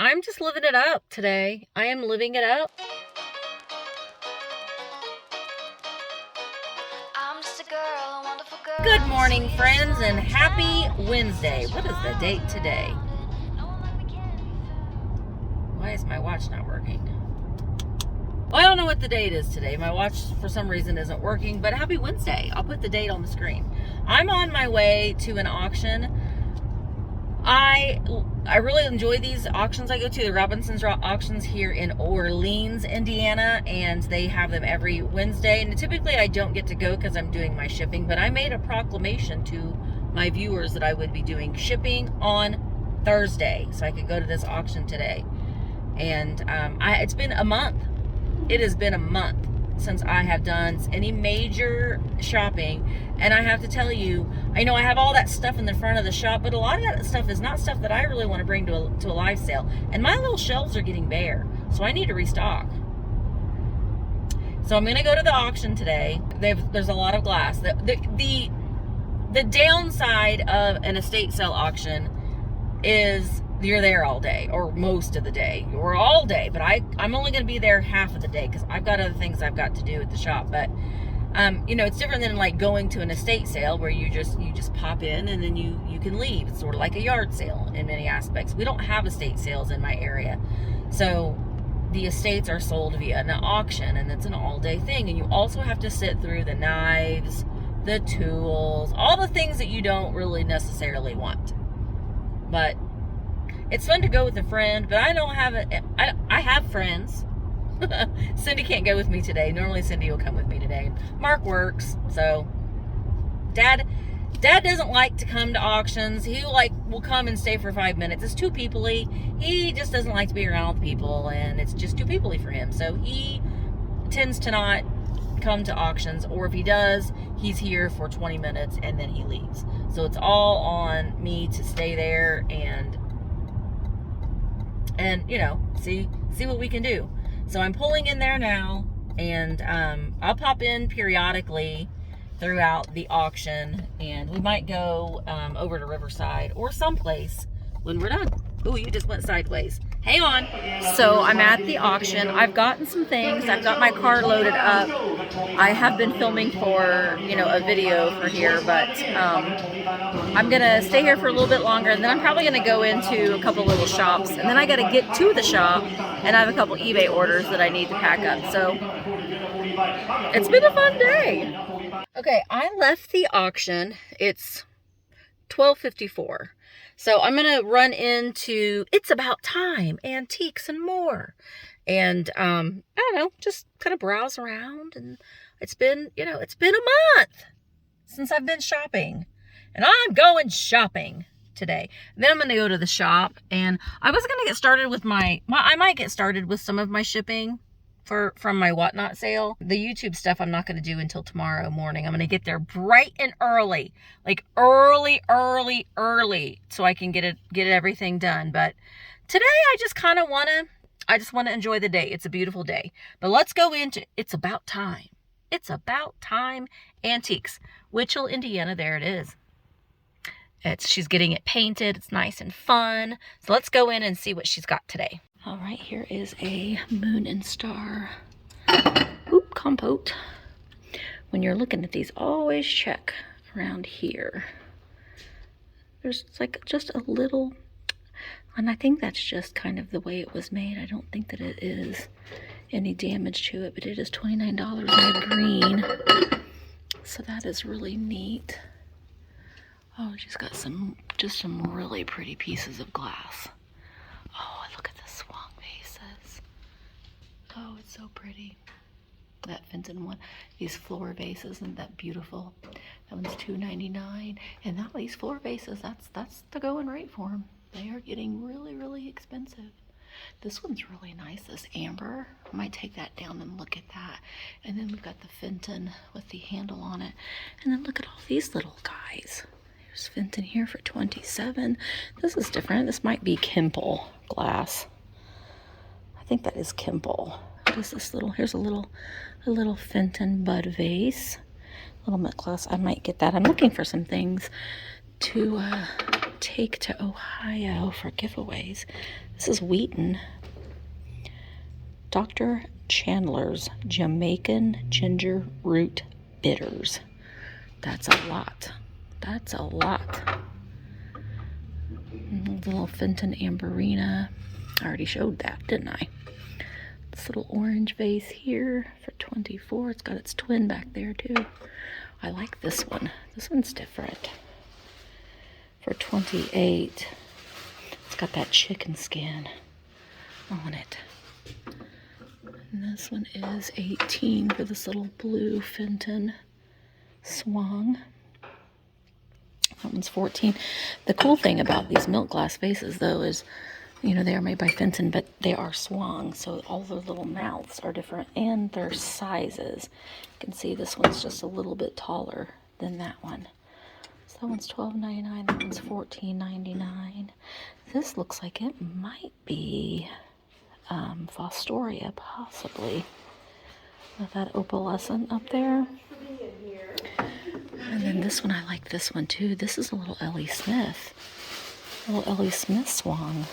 I'm just living it up today. I am living it up. I'm just a girl, a wonderful girl. Good morning, friends, and happy Wednesday. What is the date today? Why is my watch not working? Well, I don't know what the date is today. My watch, for some reason, isn't working, but happy Wednesday. I'll put the date on the screen. I'm on my way to an auction. I really enjoy these auctions I go to. The Robinson's auctions here in Orleans, Indiana, and they have them every Wednesday. And typically I don't get to go because I'm doing my shipping, but I made a proclamation to my viewers that I would be doing shipping on Thursday, so I could go to this auction today. And it's been a month. It has been a month since I have done any major shopping, and I have to tell you, I know I have all that stuff in the front of the shop, but a lot of that stuff is not stuff that I really want to bring to a live sale, and my little shelves are getting bare, so I need to restock. So I'm going to go to the auction today. There's a lot of glass. The downside of an estate sale auction is you're there all day, or most of the day, or all day, but I'm only going to be there half of the day because I've got other things I've got to do at the shop. But you know, it's different than like going to an estate sale where you just pop in and then you can leave. It's sort of like a yard sale in many aspects. We don't have estate sales in my area, so the estates are sold via an auction, and it's an all-day thing. And you also have to sit through the knives, the tools, all the things that you don't really necessarily want. But it's fun to go with a friend, but I don't have it. I have friends. Cindy can't go with me today. Normally Cindy will come with me today. Mark works, so Dad doesn't like to come to auctions. He will come and stay for 5 minutes. It's too peoply. He just doesn't like to be around with people, and it's just too peoply for him. So he tends to not come to auctions, or if he does, he's here for 20 minutes and then he leaves. So it's all on me to stay there and you know, see what we can do. So I'm pulling in there now, and I'll pop in periodically throughout the auction, and we might go over to Riverside or someplace when we're done. Ooh, you just went sideways. Hang on. So I'm at the auction. I've gotten some things. I've got my car loaded up. I have been filming for, you know, a video for here, but I'm gonna stay here for a little bit longer, and then I'm probably gonna go into a couple little shops, and then I gotta get to the shop, and I have a couple eBay orders that I need to pack up. So it's been a fun day. Okay, I left the auction. It's 12:54. So I'm going to run into It's About Time, Antiques and More. And, I don't know, just kind of browse around. And it's been, you know, it's been a month since I've been shopping. And I'm going shopping today. Then I'm going to go to the shop. And I was going to get started with I might get started with some of my shipping from my whatnot sale. The YouTube stuff I'm not going to do until tomorrow morning. I'm going to get there bright and early, like early, so I can get everything done. But today I just want to enjoy the day. It's a beautiful day. But let's go into It's About Time. It's About Time Antiques, Winchell, Indiana. There it is. She's getting it painted. It's nice and fun. So let's go in and see what she's got today. All right, here is a Moon and Star compote. When you're looking at these, always check around here. There's like just a little, and I think that's just kind of the way it was made. I don't think that it is any damage to it, but it is $29 in the green. So that is really neat. Oh, she's got some really pretty pieces of glass. Oh, look at the swung vases. Oh, it's so pretty. That Fenton one. These floor vases, isn't that beautiful? That one's $2.99. And these floor vases, that's the going rate for them. They are getting really expensive. This one's really nice, this amber. I might take that down and look at that. And then we've got the Fenton with the handle on it. And then look at all these little guys. There's Fenton here for $27. This is different. This might be Kimple glass. I think that is Kimple. What is this little? Here's a little Fenton bud vase. Little necklace. I might get that. I'm looking for some things to take to Ohio for giveaways. This is Wheaton. Dr. Chandler's Jamaican Ginger Root Bitters. That's a lot. That's a lot. The little Fenton Amberina. I already showed that, didn't I? This little orange vase here for $24. It's got its twin back there too. I like this one. This one's different. For $28. It's got that chicken skin on it. And this one is $18 for this little blue Fenton Swang. That one's $14. The cool thing about these milk glass vases, though, is, you know, they are made by Fenton, but they are swung, so all the little mouths are different, and their sizes. You can see this one's just a little bit taller than that one. So that one's $12.99, that one's $14.99. This looks like it might be Fostoria, possibly, with that opalescent up there. And then this one, I like this one too. This is a little Ellie Smith. A little Ellie Smith Swang.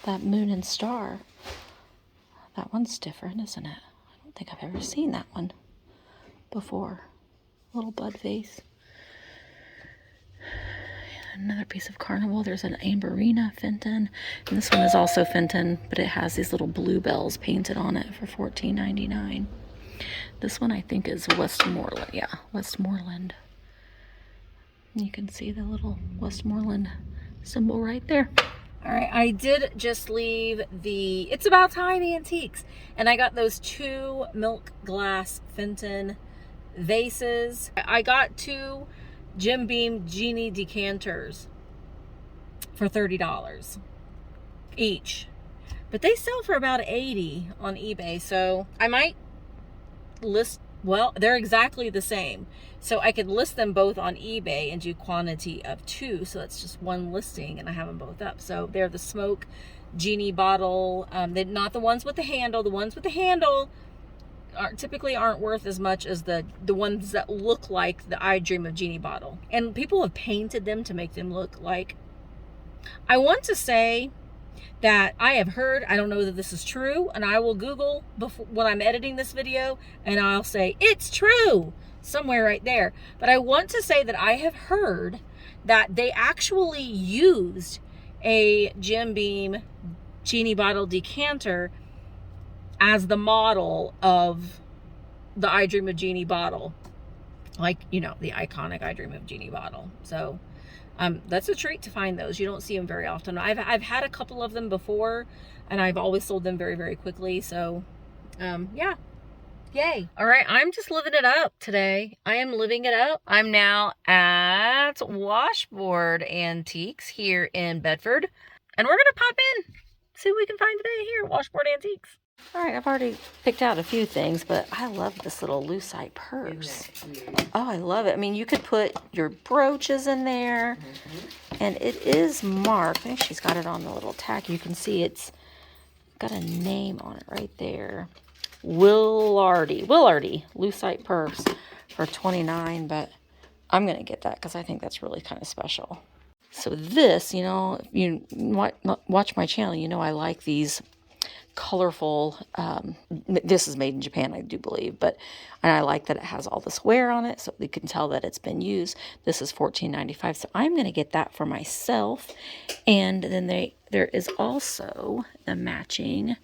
That Moon and Star. That one's different, isn't it? I don't think I've ever seen that one before. Little bud vase. Another piece of Carnival. There's an Amberina Fenton. And this one is also Fenton, but it has these little bluebells painted on it for $14.99. This one I think is Westmoreland. Yeah, Westmoreland. You can see the little Westmoreland symbol right there. All right, I did just leave the It's About Time Antiques, and I got those 2 milk glass Fenton vases. I got 2 Jim Beam Jeannie decanters for $30 each, but they sell for about $80 on eBay, so I might list, well, they're exactly the same, so I could list them both on eBay and do quantity of 2, so that's just one listing and I have them both up. So they're the smoke Jeannie bottle. They're not the ones with the handle. The ones with the handle typically aren't worth as much as the ones that look like the I Dream of Jeannie bottle, and people have painted them to make them look like, I want to say that I have heard, I don't know that this is true, and I will Google before, when I'm editing this video, and I'll say it's true somewhere right there. But I want to say that I have heard that they actually used a Jim Beam Jeannie bottle decanter as the model of the I Dream of Jeannie bottle, like, you know, the iconic I Dream of Jeannie bottle. So that's a treat to find those. You don't see them very often. I've had a couple of them before, and I've always sold them very, very quickly. So yeah, yay. All right, I'm just living it up today. I am living it up. I'm now at Washboard Antiques here in Bedford, and we're gonna pop in, see what we can find today here at Washboard Antiques. All right, I've already picked out a few things, but I love this little lucite purse. Oh, I love it. I mean, you could put your brooches in there, and it is marked. I think she's got it on the little tack. You can see it's got a name on it right there. Willardy lucite purse for $29, but I'm going to get that because I think that's really kind of special. So this, you know, if you watch my channel, you know I like these colorful, this is made in Japan, I do believe, and I like that it has all this wear on it, so you can tell that it's been used. This is $14.95, so I'm going to get that for myself. And then there is also the matching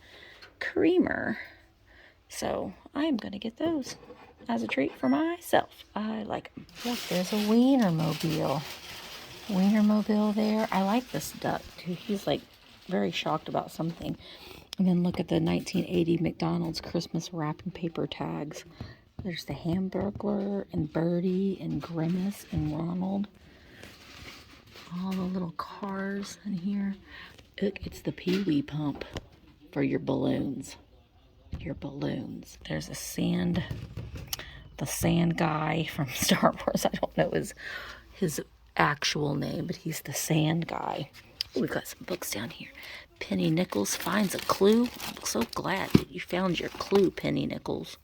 creamer, so I'm going to get those as a treat for myself. I like them. Look, there's a Wienermobile there. I like this duck too. He's like very shocked about something. And then look at the 1980 McDonald's Christmas wrapping paper tags. There's the Hamburglar and Birdie and Grimace and Ronald. All the little cars in here. Look, it's the Pee-wee pump for your balloons. There's the sand guy from Star Wars. I don't know his actual name, but he's the sand guy. Ooh, we've got some books down here. Penny Nichols finds a clue. I'm so glad that you found your clue, Penny Nichols.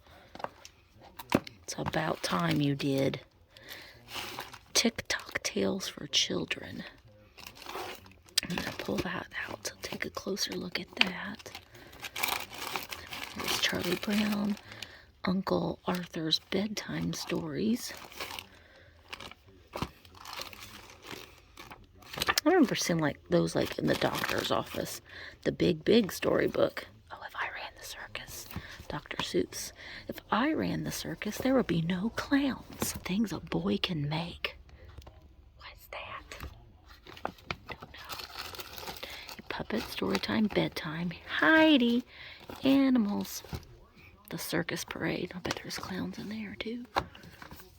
It's about time you did. TikTok Tales for Children. I'm going to pull that out to take a closer look at that. There's Charlie Brown, Uncle Arthur's Bedtime Stories. I remember seeing like those like in the doctor's office. The big storybook. Oh, If I Ran the Circus. Dr. Seuss. If I ran the circus, there would be no clowns. Things a boy can make. What's that? Don't know. Puppet, Storytime, Bedtime, Heidi, Animals, the Circus Parade. I bet there's clowns in there too.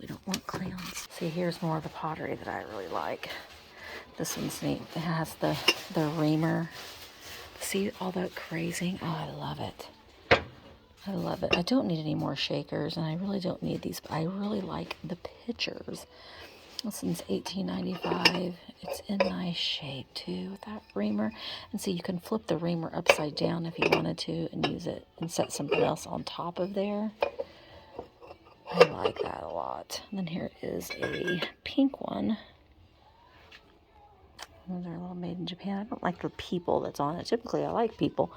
We don't want clowns. See, here's more of the pottery that I really like. This one's neat. It has the reamer. See all that crazing? Oh, I love it. I love it. I don't need any more shakers, and I really don't need these, but I really like the pictures. This one's $18.95. It's in nice shape, too, with that reamer. And see, you can flip the reamer upside down if you wanted to and use it and set something else on top of there. I like that a lot. And then here is a pink one. Those are a little made in Japan. I don't like the people that's on it. Typically, I like people.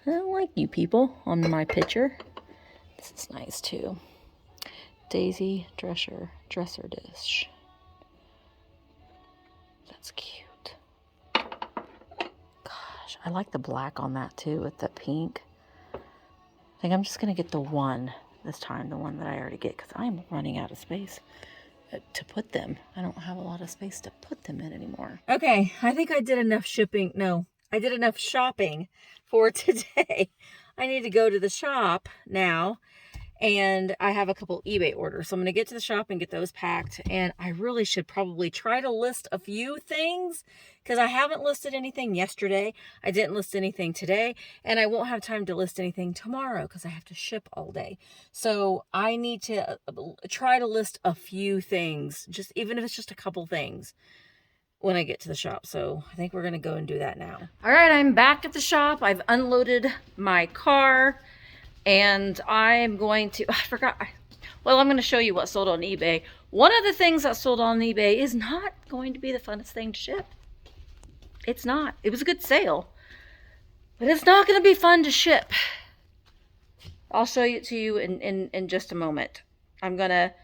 I don't like you people on my picture. This is nice, too. Daisy dresser dish. That's cute. Gosh, I like the black on that, too, with the pink. I think I'm just going to get the one this time, the one that I already get, because I'm running out of space to put them. I don't have a lot of space to put them in anymore. Okay, I think I did enough shipping. No, I did enough shopping for today. I need to go to the shop now, and I have a couple eBay orders. So I'm going to get to the shop and get those packed. And I really should probably try to list a few things, because I haven't listed anything yesterday. I didn't list anything today, and I won't have time to list anything tomorrow because I have to ship all day. So I need to try to list a few things, just even if it's just a couple things, when I get to the shop. So I think we're going to go and do that now. All right, I'm back at the shop. I've unloaded my car, and I'm going to, I forgot. Well, I'm going to show you what sold on eBay. One of the things that sold on eBay is not going to be the funnest thing to ship. It's not. It was a good sale, but it's not going to be fun to ship. I'll show it to you in just a moment. I'm going to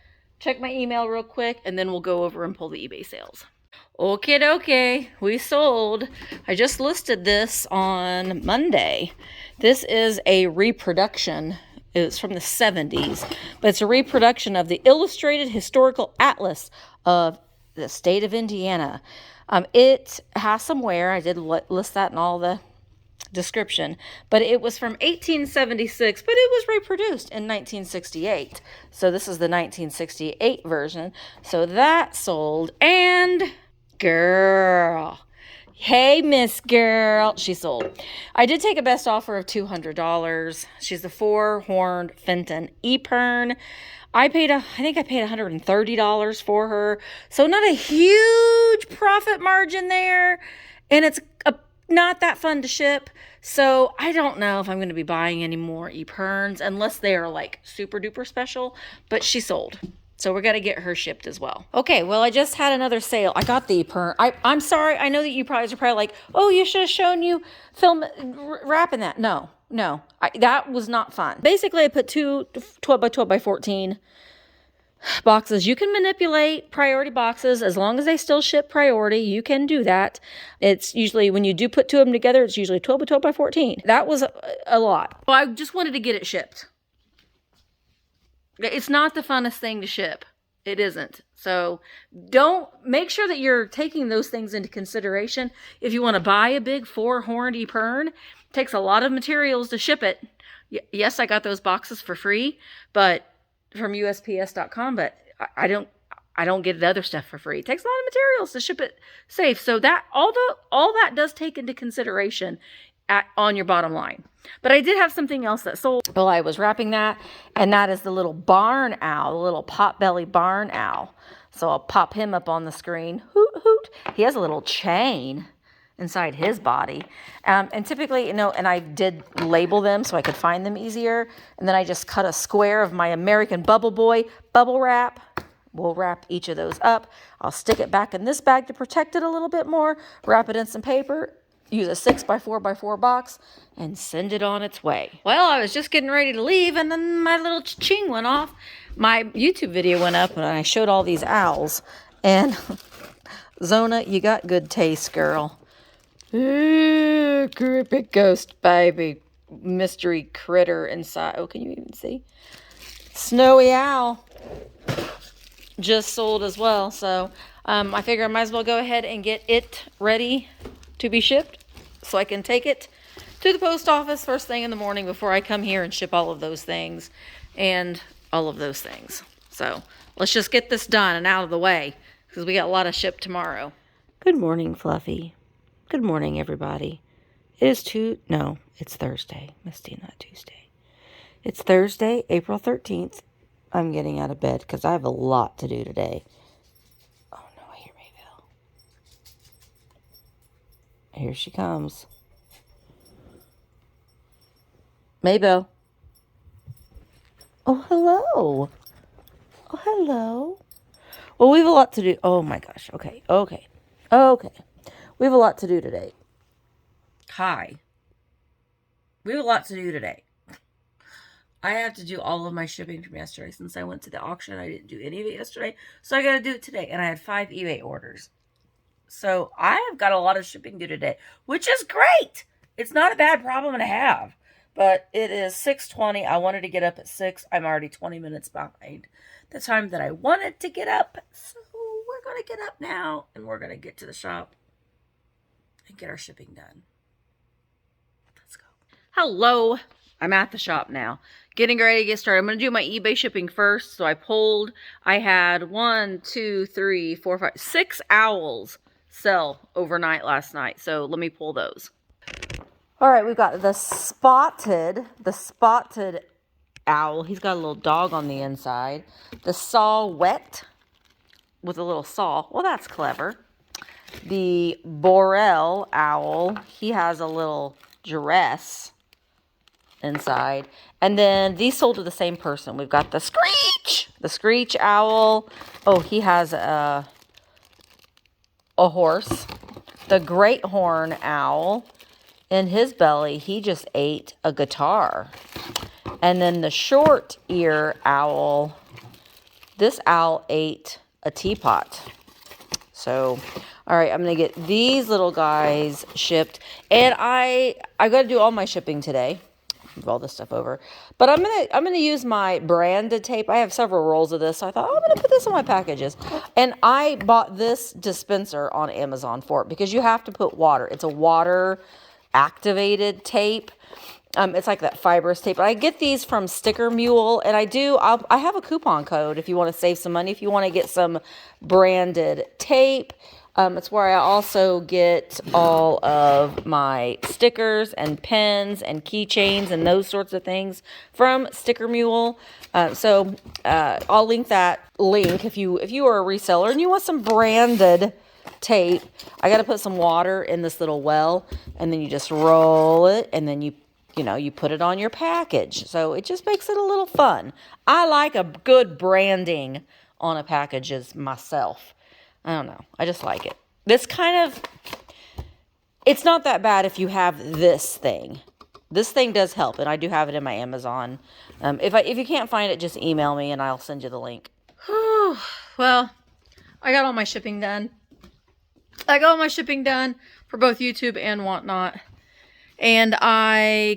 check my email real quick, and then we'll go over and pull the eBay sales. Okay, we sold. I just listed this on Monday. This is a reproduction. It's from the 70s, but it's a reproduction of the Illustrated Historical Atlas of the state of Indiana. It has some wear. I did list that in all the description, but it was from 1876, but it was reproduced in 1968. So this is the 1968 version. So that sold, and girl, hey, Miss Girl, she sold. I did take a best offer of $200. She's the 4-horned Fenton Epern. I think I paid $130 for her. So not a huge profit margin there. And it's not that fun to ship. So I don't know if I'm going to be buying any more Eperns unless they are like super duper special. But she sold. So we're going to get her shipped as well. Okay, well, I just had another sale. I got the Epern. I'm sorry. I know that you are probably like, oh, you should have shown you wrapping that. No. That was not fun. Basically, I put two 12 by 12 by 14 boxes. You can manipulate priority boxes as long as they still ship priority. You can do that. It's usually, when you do put two of them together, it's usually 12 by 12 by 14. That was a lot. Well, I just wanted to get it shipped. It's not the funnest thing to ship. It isn't. So make sure that you're taking those things into consideration. If you want to buy a big 4-horned Epern, it takes a lot of materials to ship it. Yes, I got those boxes for free, but from USPS.com, but I don't get the other stuff for free. It takes a lot of materials to ship it safe. So that all that does take into consideration on your bottom line. But I did have something else that sold while I was wrapping that, and that is the little barn owl, the little potbelly barn owl. So I'll pop him up on the screen. Hoot, hoot. He has a little chain inside his body. And typically, and I did label them so I could find them easier. And then I just cut a square of my American Bubble Boy bubble wrap. we'll wrap each of those up. I'll stick it back in this bag to protect it a little bit more, wrap it in some paper, use a 6x4x4 box, and send it on its way. Well, I was just getting ready to leave, and then my little ching went off. My YouTube video went up, and I showed all these owls. And Zona, you got good taste, girl. Ooh, creepy ghost baby. Mystery critter inside. Oh, can you even see? Snowy owl. Just sold as well. So I figure I might as well go ahead and get it ready to be shipped so I can take it to the post office first thing in the morning before I come here and ship all of those things and all of those things. So let's just get this done and out of the way because we got a lot of ship tomorrow. Good morning, Fluffy. Good morning, everybody. It is it's Thursday. Misty, not Tuesday. It's Thursday, April 13th. I'm getting out of bed because I have a lot to do today. Oh no, I hear Maybelle. Here she comes. Maybelle. Oh, hello. Oh, hello. Well, we have a lot to do. Oh my gosh. Okay. We have a lot to do today. Hi. We have a lot to do today. I have to do all of my shipping from yesterday. Since I went to the auction, I didn't do any of it yesterday. So I got to do it today. And I had 5 eBay orders. So I have got a lot of shipping to do today, which is great. It's not a bad problem to have. But it is 6:20. I wanted to get up at 6. I'm already 20 minutes behind the time that I wanted to get up. So we're going to get up now. And we're going to get to the shop and get our shipping done. Let's go. Hello. I'm at the shop now. Getting ready to get started. I'm going to do my eBay shipping first. So I had 6 owls sell overnight last night. So let me pull those. All right, we've got the spotted owl. He's got a little dog on the inside. The saw wet with a little saw. Well, that's clever. The Borel owl. He has a little dress inside. And then these sold to the same person. We've got the screech owl. Oh, he has a horse. The great horn owl. In his belly, he just ate a guitar. And then the short ear owl, this owl ate a teapot. So, all right, I'm going to get these little guys shipped. And I got to do all my shipping today. Move all this stuff over. But I'm gonna use my branded tape. I have several rolls of this, so I thought, I'm gonna put this on my packages. And I bought this dispenser on Amazon for it because you have to put water. It's a water activated tape. It's like that fibrous tape. But I get these from Sticker Mule, and I have a coupon code if you want to save some money, if you want to get some branded tape. It's where I also get all of my stickers and pens and keychains and those sorts of things from Sticker Mule. So I'll link that link if you are a reseller and you want some branded tape. I got to put some water in this little well, and then you just roll it, and then you put it on your package. So it just makes it a little fun. I like a good branding on a package myself. I don't know. I just like it. It's not that bad if you have this thing. This thing does help, and I do have it in my Amazon. If you can't find it, just email me, and I'll send you the link. Well, I got all my shipping done. I got all my shipping done for both YouTube and whatnot. And I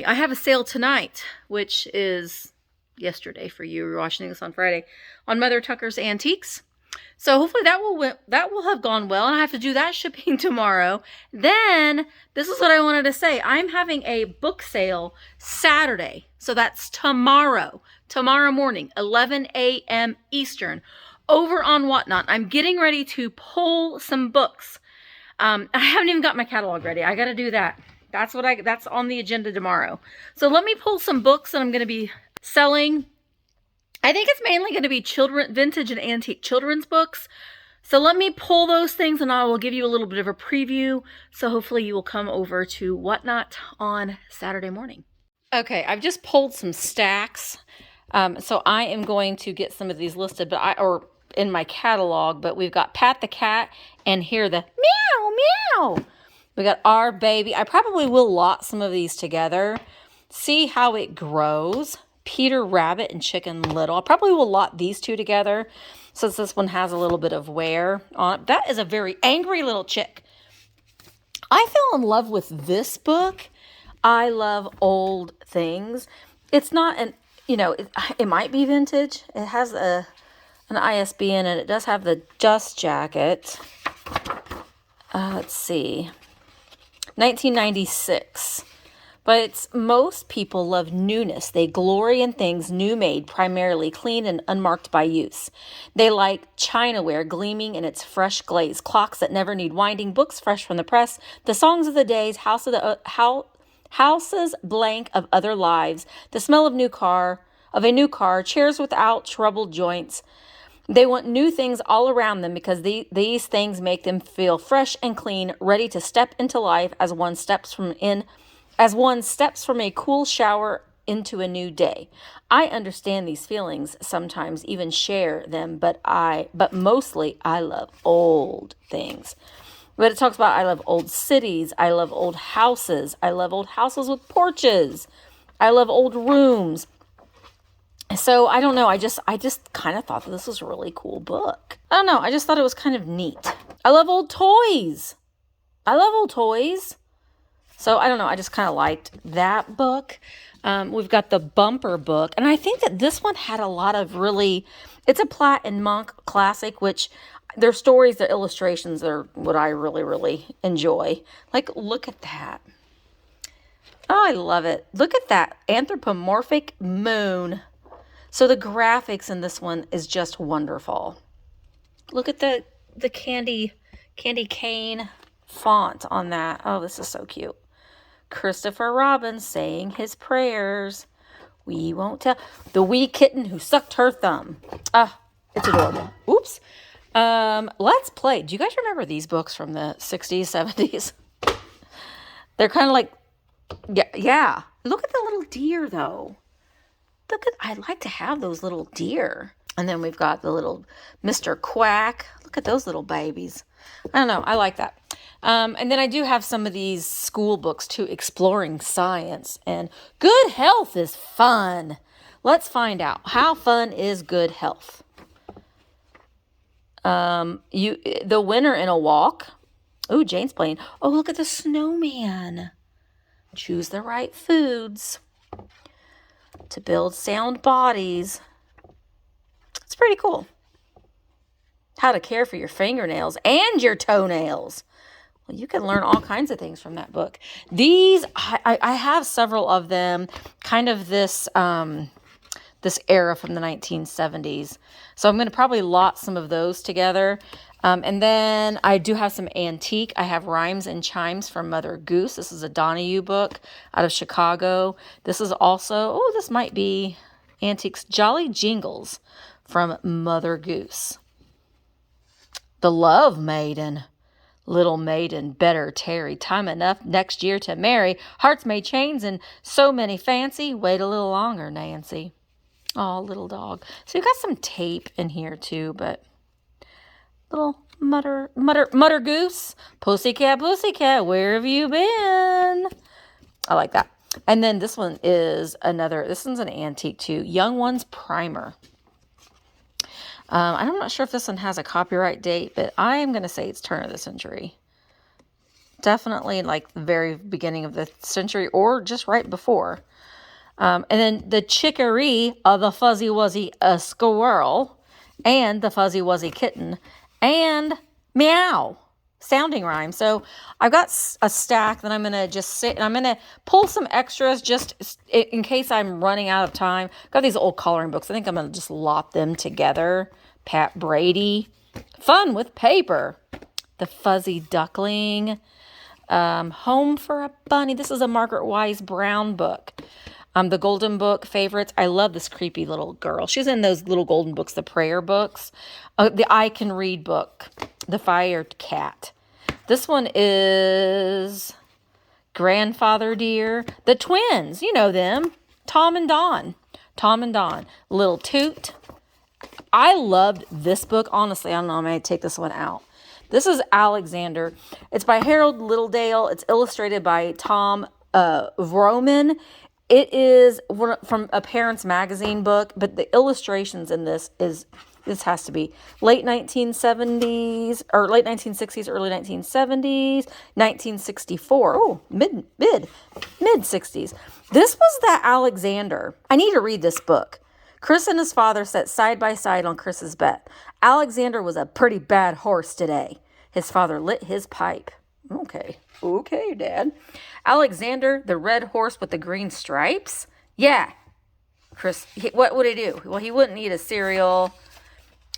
have a sale tonight, which is yesterday for you. You're watching this on Friday, on Mother Tucker's Antiques. So hopefully that will have gone well, and I have to do that shipping tomorrow. Then, this is what I wanted to say. I'm having a book sale Saturday. So that's tomorrow morning, 11 a.m. Eastern, over on Whatnot. I'm getting ready to pull some books. I haven't even got my catalog ready. I got to do that. That's on the agenda tomorrow. So let me pull some books that I'm going to be selling. I think it's mainly going to be vintage and antique children's books. So let me pull those things, and I will give you a little bit of a preview. So hopefully you will come over to Whatnot on Saturday morning. Okay, I've just pulled some stacks. So I am going to get some of these listed, or in my catalog, but we've got Pat the Cat and Hear the Meow Meow. We got Our Baby. I probably will lot some of these together. See How It Grows. Peter Rabbit and Chicken Little. I probably will lot these two together since this one has a little bit of wear on it. That is a very angry little chick. I fell in love with this book. I love old things. It's not an, it might be vintage. It has an ISBN and it does have the dust jacket. Let's see. 1996. But most people love newness. They glory in things new made, primarily clean and unmarked by use. They like chinaware gleaming in its fresh glaze, clocks that never need winding, books fresh from the press, the songs of the days, houses blank of other lives, the smell of a new car, chairs without troubled joints. They want new things all around them because these things make them feel fresh and clean, ready to step into life as one steps from a cool shower into a new day. I understand these feelings, sometimes even share them, but mostly I love old things. But it talks about I love old cities, I love old houses with porches, I love old rooms. So I don't know, I just kind of thought that this was a really cool book. I don't know, I just thought it was kind of neat. I love old toys. So I don't know, I just kind of liked that book. We've got the bumper book, and I think that this one had a lot of it's a Platt and Monk classic, which their stories, their illustrations are what I really, really enjoy. Like, look at that. Oh, I love it. Look at that anthropomorphic moon. So the graphics in this one is just wonderful. Look at the candy cane font on that. Oh, this is so cute. Christopher Robin saying his prayers. We won't tell. The wee kitten who sucked her thumb. It's adorable. Oops. Let's play. Do you guys remember these books from the 60s, 70s? They're kind of like, yeah. Look at the little deer, though. I'd like to have those little deer. And then we've got the little Mr. Quack. Look at those little babies. I don't know. I like that. And then I do have some of these school books too, Exploring Science. And Good Health is fun. Let's find out. How fun is good health? The Winner in a Walk. Oh, Jane's playing. Oh, look at the snowman. Choose the right foods to build sound bodies. It's pretty cool. How to care for your fingernails and your toenails. Well, you can learn all kinds of things from that book. These, I have several of them, kind of this era from the 1970s. So I'm going to probably lot some of those together. And then I do have some antique. I have Rhymes and Chimes from Mother Goose. This is a Donahue book out of Chicago. This is also, this might be Antiques. Jolly Jingles from Mother Goose. The Love Maiden. Little maiden, better tarry. Time enough next year to marry. Hearts made chains and so many fancy. Wait a little longer, Nancy. Oh, little dog. So you got some tape in here too, but little mutter goose. Pussycat, where have you been? I like that. And then this one is this one's an antique too. Young Ones Primer. I'm not sure if this one has a copyright date, but I am going to say it's turn of the century. Definitely like the very beginning of the century or just right before. And then The Chicory of the Fuzzy Wuzzy Squirrel and the Fuzzy Wuzzy Kitten and Meow. Sounding rhyme. So I've got a stack that I'm going to just sit and I'm going to pull some extras just in case I'm running out of time. Got these old coloring books. I think I'm going to just lot them together. Pat Brady. Fun with Paper. The Fuzzy Duckling. Home for a Bunny. This is a Margaret Wise Brown book. The Golden Book favorites. I love this creepy little girl. She's in those little golden books, the prayer books. The I Can Read book. The Fire Cat. This one is Grandfather Dear. The Twins. You know them. Tom and Dawn. Tom and Don. Little Toot. I loved this book. Honestly, I don't know. I may take this one out. This is Alexander. It's by Harold Littledale. It's illustrated by Tom Vroman. It is from a Parents Magazine book, but the illustrations in this has to be late 1970s or late 1960s, early 1970s, 1964. Oh, mid 60s. This was that Alexander. I need to read this book. Chris and his father sat side by side on Chris's bed. Alexander was a pretty bad horse today. His father lit his pipe. Okay, Dad. Alexander, the red horse with the green stripes? Yeah. Chris, what would he do? Well, he wouldn't eat a cereal.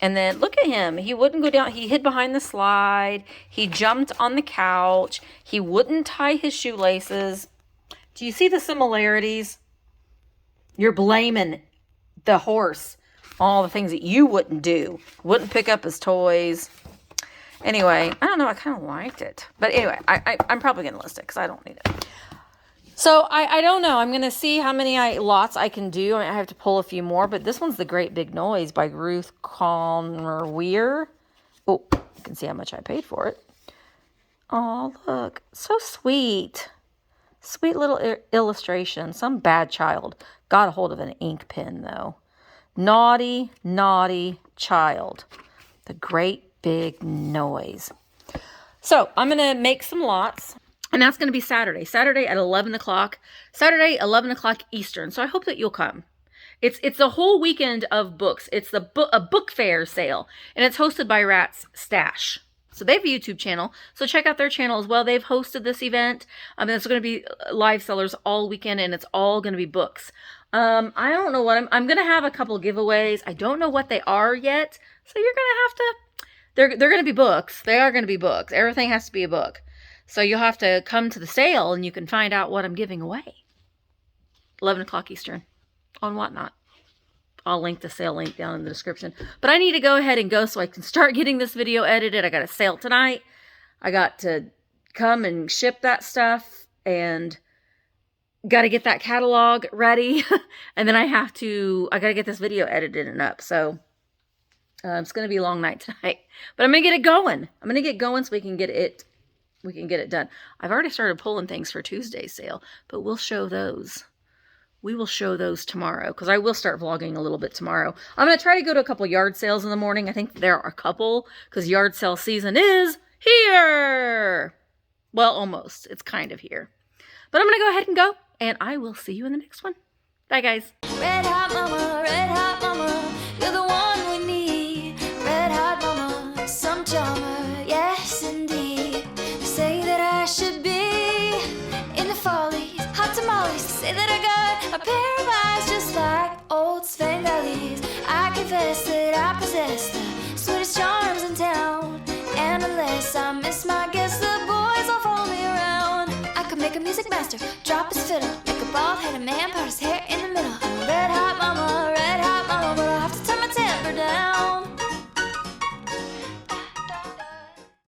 And then look at him. He wouldn't go down. He hid behind the slide. He jumped on the couch. He wouldn't tie his shoelaces. Do you see the similarities? You're blaming the horse on all the things that you wouldn't do. Wouldn't pick up his toys. Anyway, I don't know. I kind of liked it. But anyway, I'm probably going to list it because I don't need it. So I don't know. I'm going to see how many lots I can do. I have to pull a few more. But this one's The Great Big Noise by Ruth Conner Weir. Oh, you can see how much I paid for it. Oh, look. So sweet. Sweet little illustration. Some bad child got a hold of an ink pen, though. Naughty, naughty child. The Great Big Noise. So I'm going to make some lots. And that's going to be Saturday. Saturday at 11 o'clock. Saturday, 11 o'clock Eastern. So I hope that you'll come. It's a whole weekend of books. It's a book fair sale. And it's hosted by Rat's Stash. So they have a YouTube channel. So check out their channel as well. They've hosted this event. It's going to be live sellers all weekend. And it's all going to be books. I don't know what I'm going to have a couple giveaways. I don't know what they are yet. So you're going to have to... They're going to be books. They are going to be books. Everything has to be a book. So you'll have to come to the sale and you can find out what I'm giving away. 11 o'clock Eastern on Whatnot. I'll link the sale link down in the description. But I need to go ahead and go so I can start getting this video edited. I got a sale tonight. I got to come and ship that stuff and got to get that catalog ready. And then I got to get this video edited and up. So it's going to be a long night tonight. But I'm going to get it going. I'm going to get going so we can get it done. I've already started pulling things for Tuesday's sale, but we'll show those. We will show those tomorrow because I will start vlogging a little bit tomorrow. I'm going to try to go to a couple yard sales in the morning. I think there are a couple because yard sale season is here. Well, almost. It's kind of here. But I'm going to go ahead and go, and I will see you in the next one. Bye, guys. Red hot mama, you're the one we need. Red hot mama, some charmer, yes indeed. They say that I should be in the follies, hot tamales. Say that I got a pair of eyes just like old Svengali. I confess that I possess the sweetest charms in town. And unless I miss my guess, the boys all follow me around. I could make a music master drop his fiddle, make a bald-headed man part his hair in the middle.